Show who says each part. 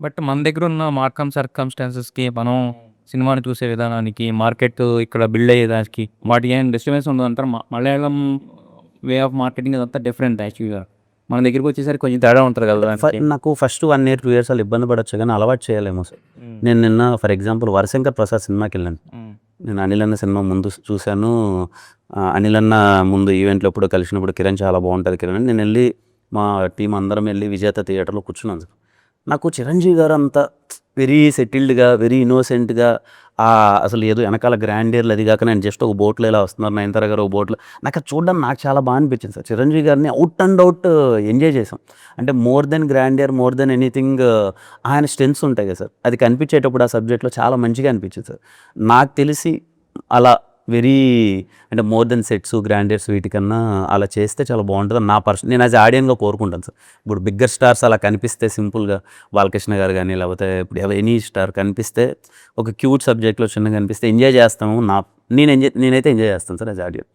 Speaker 1: But మన దగ్గర ఉన్న మార్కమ్ సర్కమ్స్టాన్సెస్కి మనం సినిమాని చూసే విధానానికి మార్కెట్ ఇక్కడ బిల్డ్ అయ్యేదానికి వాటికి ఏం డిస్టర్బెన్స్ ఉందంటారు. మలయాళం వే ఆఫ్ మార్కెటింగ్ అదంతా డిఫరెంట్ యాక్చువల్గా. మన దగ్గరికి వచ్చేసరికి కొంచెం తేడా ఉంటుంది కదా దానికి.
Speaker 2: నాకు ఫస్ట్ 1 year 2 years అలా ఇబ్బంది పడొచ్చు కానీ అలవాటు చేయాలేమో సార్. నేను నిన్న ఫర్ ఎగ్జాంపుల్ వరశంకర్ ప్రసాద్ సినిమాకి వెళ్ళాను. నేను అనిల్ అన్న సినిమా ముందు చూశాను. అనిల్ అన్న ముందు ఈవెంట్లో ఎప్పుడో కలిసినప్పుడు కిరణ్ చాలా బాగుంటుంది కిరణ్ అని నేను వెళ్ళి మా టీం అందరం వెళ్ళి విజేత థియేటర్లో కూర్చున్నాను సార్. నాకు చిరంజీవి గారు అంత వెరీ సెటిల్డ్గా వెరీ ఇన్నోసెంట్గా అసలు ఏదో వెనకాల గ్రాండియర్లు అది కాక నేను జస్ట్ ఒక బోట్లో ఇలా వస్తున్నారు నయనతార గారు ఒక బోట్లో నాకు అది చూడడానికి నాకు చాలా బాగా అనిపించింది సార్. చిరంజీవి గారిని అవుట్ అండ్ అవుట్ ఎంజాయ్ చేసాం. అంటే more than grandeur more than anything ఆయన స్ట్రెంత్స్ ఉంటాయి కదా సార్, అది కనిపించేటప్పుడు ఆ సబ్జెక్ట్లో చాలా మంచిగా అనిపించింది సార్. నాకు తెలిసి అలా వెరీ అంటే మోర్ దెన్ సెట్స్ గ్రాండియర్స్ వీటికన్నా అలా చేస్తే చాలా బాగుంటుంది నా నేను యాజ్ ఆడియన్గా కోరుకుంటాను సార్. ఇప్పుడు బిగ్గర్ స్టార్స్ అలా కనిపిస్తే సింపుల్గా బాలకృష్ణ గారు కానీ లేకపోతే ఇప్పుడు ఎనీ స్టార్ కనిపిస్తే ఒక క్యూట్ సబ్జెక్ట్లో చిన్నగా కనిపిస్తే ఎంజాయ్ చేస్తాము. నేనైతే ఎంజాయ్ చేస్తాను సార్ యాజ్ ఆడియన్.